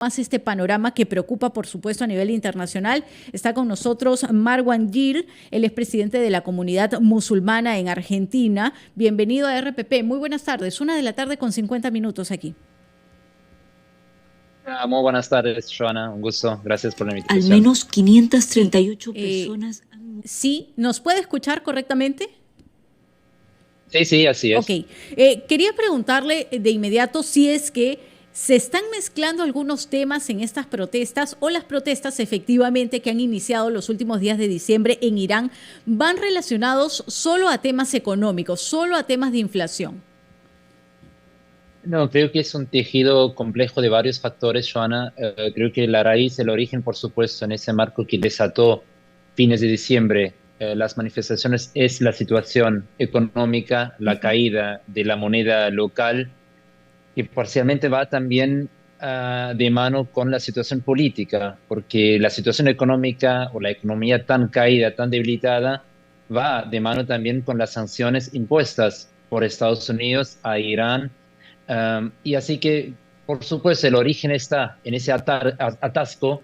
más este panorama que preocupa, por supuesto, a nivel internacional. Está con nosotros Marwan Gil, él es presidente de la comunidad musulmana en Argentina. Bienvenido a RPP. Muy buenas tardes. 1 de la tarde con 50 minutos aquí. Muy buenas tardes, Joana. Un gusto. Gracias por la Al invitación. menos 538 personas han... ¿Sí? ¿Nos puede escuchar correctamente? Sí, sí, así Ok. es. Quería preguntarle de inmediato si es que se están mezclando algunos temas en estas protestas o las protestas efectivamente que han iniciado los últimos días de diciembre en Irán van relacionados solo a temas económicos, solo a temas de inflación. No, creo que es un tejido complejo de varios factores, Joana. Creo que la raíz, el origen, por supuesto, en ese marco que desató fines de diciembre las manifestaciones es la situación económica, la caída de la moneda local, que parcialmente va también de mano con la situación política, porque la situación económica o la economía tan caída, tan debilitada, va de mano también con las sanciones impuestas por Estados Unidos a Irán. Y así que, por supuesto, el origen está en ese atasco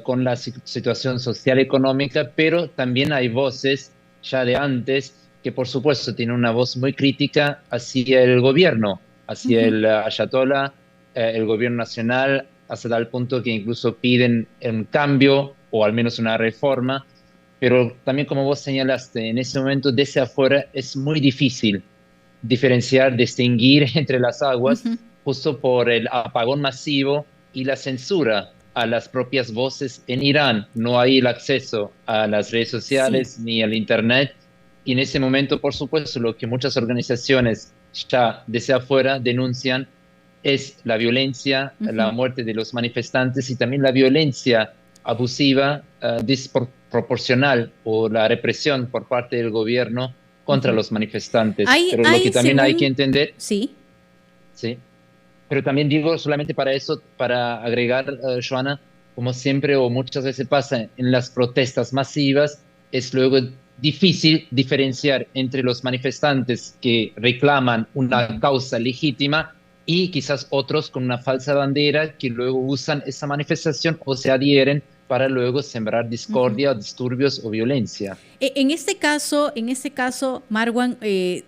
con la situación social y económica, pero también hay voces ya de antes que, por supuesto, tienen una voz muy crítica hacia el gobierno, hacia Ujú. el Ayatollah, el gobierno nacional, hasta tal punto que incluso piden un cambio o al menos una reforma. Pero también, como vos señalaste, en ese momento desde afuera es muy difícil diferenciar, distinguir entre las aguas, Ujú. justo por el apagón masivo y la censura a las propias voces en Irán. No hay el acceso a las redes Sí. sociales ni al Internet. Y en ese momento, por supuesto, lo que muchas organizaciones ya desde afuera denuncian es la violencia, la Ujú. muerte de los manifestantes y también la violencia abusiva, desproporcional o la represión por parte del gobierno contra Ujú. los manifestantes. Hay, Pero lo que hay también hay que según, entender, sí. sí, pero también digo solamente para eso, para agregar, Joana, como siempre o muchas veces pasa en las protestas masivas, es luego difícil diferenciar entre los manifestantes que reclaman una Ujú. causa legítima y quizás otros con una falsa bandera que luego usan esa manifestación o se adhieren para luego sembrar Ujú. discordia, disturbios o violencia. En este caso, Marwan,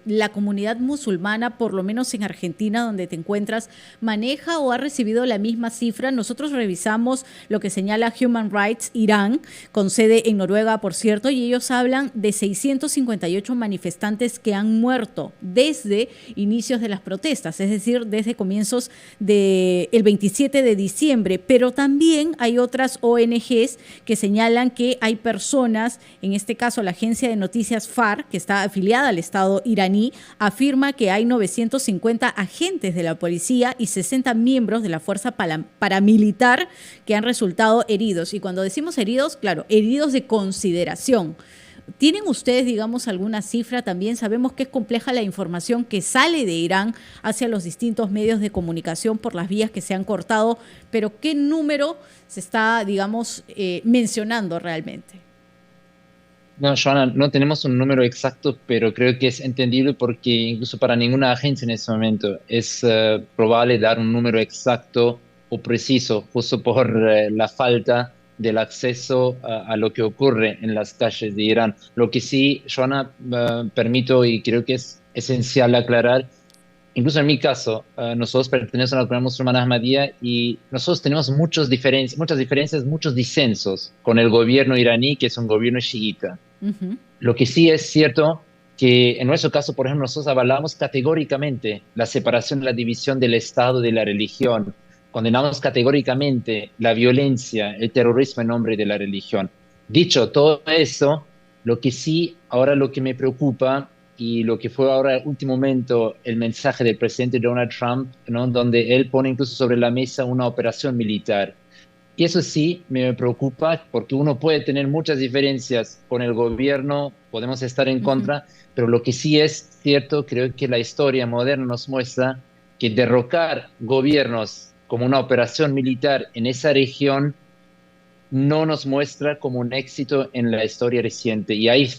la comunidad musulmana, por lo menos en Argentina, donde te encuentras, maneja o ha recibido la misma cifra. Nosotros revisamos lo que señala Human Rights Irán, con sede en Noruega, por cierto, y ellos hablan de 658 manifestantes que han muerto desde inicios de las protestas, es decir, desde comienzos del 27 de diciembre. Pero también hay otras ONGs que señalan que hay personas, en este caso la agencia de noticias FAR, que está afiliada al Estado iraní, afirma que hay 950 agentes de la policía y 60 miembros de la fuerza paramilitar que han resultado heridos. Y cuando decimos heridos, claro, heridos de consideración. ¿Tienen ustedes, digamos, alguna cifra también? Sabemos que es compleja la información que sale de Irán hacia los distintos medios de comunicación por las vías que se han cortado, pero ¿qué número se está, digamos, mencionando realmente? No, Joana, no tenemos un número exacto, pero creo que es entendible porque incluso para ninguna agencia en este momento es probable dar un número exacto o preciso, justo por la falta del acceso a lo que ocurre en las calles de Irán. Lo que sí, Joana, permito y creo que es esencial aclarar. Incluso en mi caso, nosotros pertenecemos a la comunidad musulmana Ahmadía y nosotros tenemos muchas diferencias, muchos disensos con el gobierno iraní, que es un gobierno chiita. Ujú. Lo que sí es cierto que en nuestro caso, por ejemplo, nosotros avalamos categóricamente la separación, la división del Estado de la religión. Condenamos categóricamente la violencia, el terrorismo en nombre de la religión. Dicho todo eso, lo que sí, ahora lo que me preocupa y lo que fue ahora en último momento el mensaje del presidente Donald Trump, ¿no? Donde él pone incluso sobre la mesa una operación militar. Y eso sí me preocupa porque uno puede tener muchas diferencias con el gobierno, podemos estar en Ujú. contra, pero lo que sí es cierto, creo que la historia moderna nos muestra que derrocar gobiernos como una operación militar en esa región no nos muestra como un éxito en la historia reciente. Y ahí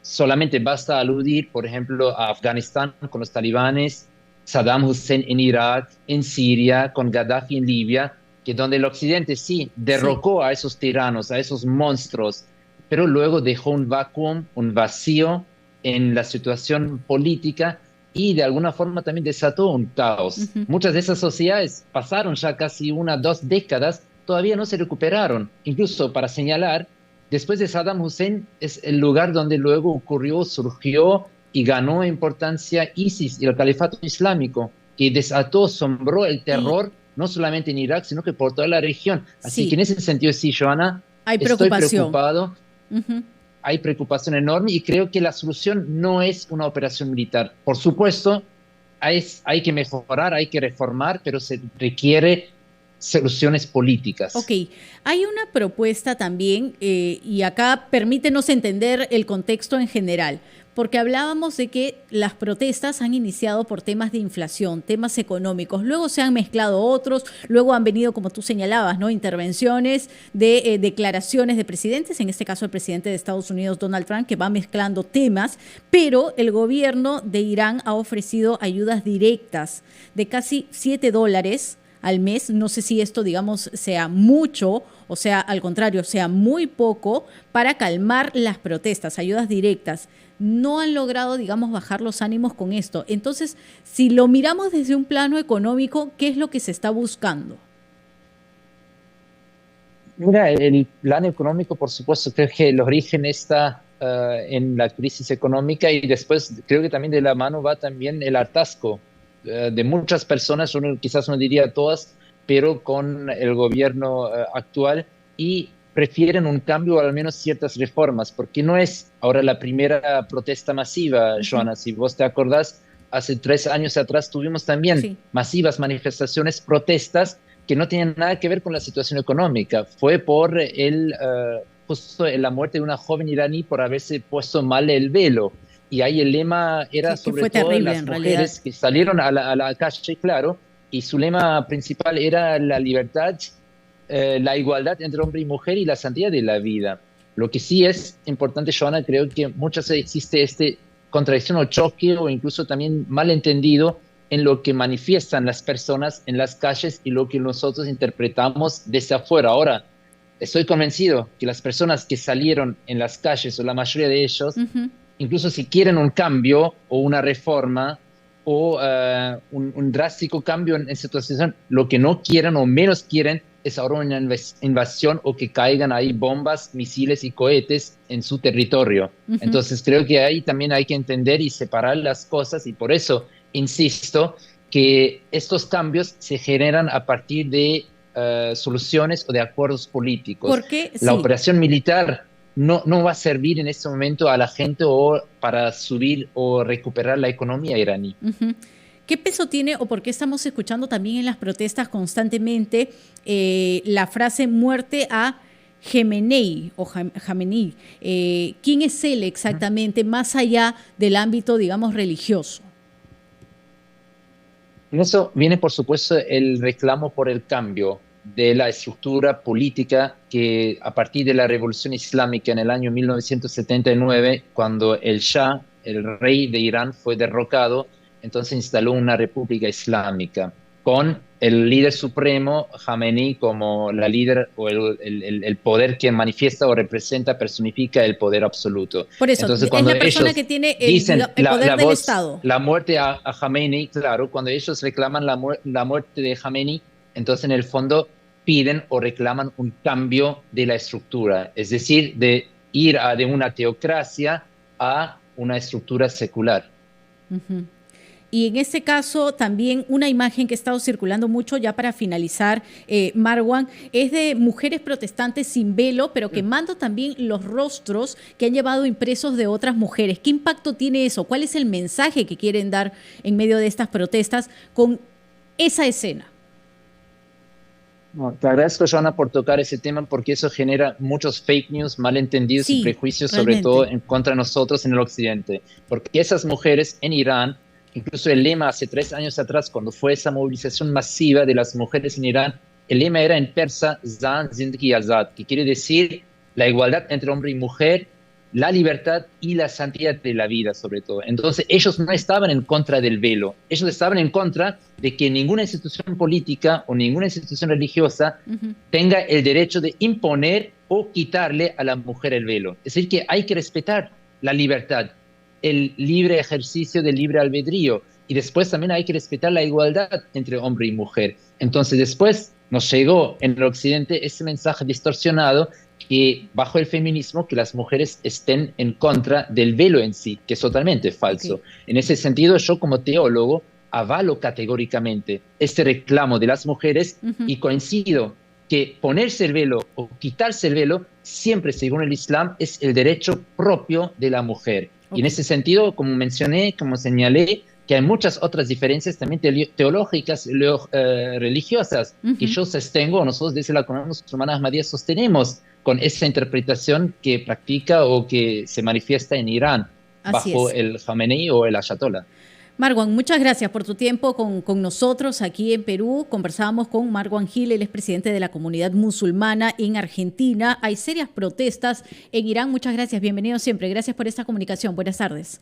solamente basta aludir, por ejemplo, a Afganistán con los talibanes, Saddam Hussein en Irak, en Siria, con Gaddafi en Libia, que donde el Occidente sí derrocó a esos tiranos, a esos monstruos, pero luego dejó un vacuum, un vacío en la situación política y de alguna forma también desató un caos. Muchas de esas sociedades pasaron ya casi 2 décadas, todavía no se recuperaron. Incluso para señalar, después de Saddam Hussein es el lugar donde luego surgió y ganó importancia ISIS y el califato islámico, que desató, sombró el terror, no solamente en Irak, sino que por toda la región. Así que en ese sentido, sí, Joana, estoy preocupado. Hay preocupación enorme y creo que la solución no es una operación militar. Por supuesto, hay que mejorar, hay que reformar, pero se requiere soluciones políticas. Ok, hay una propuesta también, y acá permítenos entender el contexto en general, porque hablábamos de que las protestas han iniciado por temas de inflación, temas económicos, luego se han mezclado otros, luego han venido, como tú señalabas, ¿no?, intervenciones de declaraciones de presidentes, en este caso el presidente de Estados Unidos, Donald Trump, que va mezclando temas, pero el gobierno de Irán ha ofrecido ayudas directas de casi $7 al mes. No sé si esto, digamos, sea mucho o sea, al contrario, sea muy poco para calmar las protestas, ayudas directas. No han logrado, digamos, bajar los ánimos con esto. Entonces, si lo miramos desde un plano económico, ¿qué es lo que se está buscando? Mira, el plano económico, por supuesto, creo que el origen está en la crisis económica y después creo que también de la mano va también el hartazgo de muchas personas, quizás no diría todas, pero con el gobierno actual y prefieren un cambio o al menos ciertas reformas, porque no es ahora la primera protesta masiva, Joana. Si vos te acordás, hace 3 años atrás tuvimos también masivas manifestaciones, protestas que no tenían nada que ver con la situación económica. Fue por justo la muerte de una joven iraní por haberse puesto mal el velo. Y ahí el lema era sobre todo las mujeres que salieron a la calle, claro, y su lema principal era la libertad, la igualdad entre hombre y mujer y la santidad de la vida. Lo que sí es importante, Joana, creo que muchas veces existe contradicción o choque o incluso también malentendido en lo que manifiestan las personas en las calles y lo que nosotros interpretamos desde afuera. Ahora, estoy convencido que las personas que salieron en las calles, o la mayoría de ellos, incluso si quieren un cambio o una reforma o un drástico cambio en situación, lo que no quieren o menos quieren es ahora una invasión o que caigan ahí bombas, misiles y cohetes en su territorio. Entonces creo que ahí también hay que entender y separar las cosas, y por eso insisto que estos cambios se generan a partir de soluciones o de acuerdos políticos. Porque la operación militar no va a servir en este momento a la gente o para subir o recuperar la economía iraní. ¿Qué peso tiene o por qué estamos escuchando también en las protestas constantemente la frase muerte a Jamenei o Jamenei? ¿Quién es él exactamente, más allá del ámbito, digamos, religioso? En eso viene, por supuesto, el reclamo por el cambio de la estructura política que a partir de la Revolución Islámica en el año 1979, cuando el Shah, el rey de Irán, fue derrocado, entonces instaló una república islámica con el líder supremo, Jamenei, como la líder o el poder que manifiesta o representa, personifica el poder absoluto. Por eso, entonces, cuando es la persona que tiene el poder del Estado. La muerte a Jamenei, claro, cuando ellos reclaman la muerte de Jamenei, entonces en el fondo piden o reclaman un cambio de la estructura, es decir, de ir de una teocracia a una estructura secular. Y en este caso también una imagen que ha estado circulando mucho, ya para finalizar, Marwan, es de mujeres protestantes sin velo, pero quemando también los rostros que han llevado impresos de otras mujeres. ¿Qué impacto tiene eso? ¿Cuál es el mensaje que quieren dar en medio de estas protestas con esa escena? Te agradezco, Joana, por tocar ese tema, porque eso genera muchos fake news, malentendidos y prejuicios, realmente, sobre todo en contra de nosotros en el Occidente. Porque esas mujeres en Irán, incluso el lema hace 3 años atrás, cuando fue esa movilización masiva de las mujeres en Irán, el lema era en persa, Zan Zindagi Azad, que quiere decir la igualdad entre hombre y mujer, la libertad y la santidad de la vida, sobre todo. Entonces, ellos no estaban en contra del velo, ellos estaban en contra de que ninguna institución política o ninguna institución religiosa tenga el derecho de imponer o quitarle a la mujer el velo. Es decir, que hay que respetar la libertad, el libre ejercicio del libre albedrío, y después también hay que respetar la igualdad entre hombre y mujer. Entonces, después nos llegó en el occidente ese mensaje distorsionado que bajo el feminismo que las mujeres estén en contra del velo en sí, que es totalmente falso. Okay. En ese sentido, yo como teólogo avalo categóricamente este reclamo de las mujeres y coincido que ponerse el velo o quitarse el velo siempre, según el Islam, es el derecho propio de la mujer. Okay. Y en ese sentido, como mencioné, como señalé, que hay muchas otras diferencias también teológicas, religiosas, que yo sostengo, nosotros desde la Comunidad Musulmana Ahmadiyya sostenemos con esa interpretación que practica o que se manifiesta en Irán bajo el Jamenei o el Ayatollah. Marwan, muchas gracias por tu tiempo con nosotros aquí en Perú. Conversábamos con Marwan Gil, él es presidente de la comunidad musulmana en Argentina. Hay serias protestas en Irán. Muchas gracias, bienvenido siempre. Gracias por esta comunicación. Buenas tardes.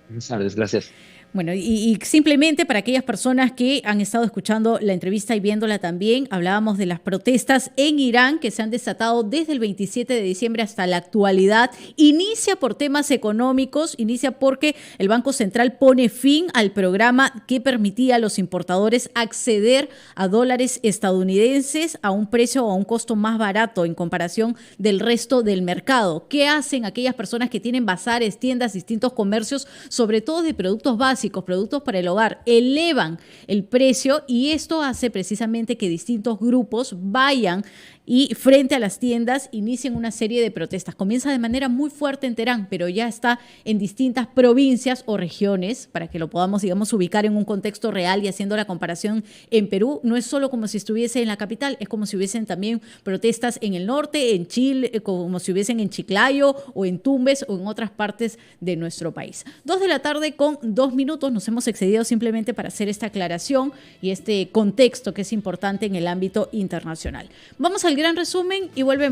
Buenas tardes, gracias. Bueno, y simplemente para aquellas personas que han estado escuchando la entrevista y viéndola también, hablábamos de las protestas en Irán que se han desatado desde el 27 de diciembre hasta la actualidad. Inicia por temas económicos, inicia porque el Banco Central pone fin al programa que permitía a los importadores acceder a dólares estadounidenses a un precio o a un costo más barato en comparación del resto del mercado. ¿Qué hacen aquellas personas que tienen bazares, tiendas, distintos comercios, sobre todo de productos básicos, productos para el hogar? Elevan el precio y esto hace precisamente que distintos grupos vayan y frente a las tiendas inicien una serie de protestas. Comienza de manera muy fuerte en Teherán, pero ya está en distintas provincias o regiones, para que lo podamos, digamos, ubicar en un contexto real y haciendo la comparación en Perú. No es solo como si estuviese en la capital, es como si hubiesen también protestas en el norte, en Chile, como si hubiesen en Chiclayo o en Tumbes o en otras partes de nuestro país. 2:02 p.m, nos hemos excedido simplemente para hacer esta aclaración y este contexto que es importante en el ámbito internacional. Vamos al gran resumen y volvemos.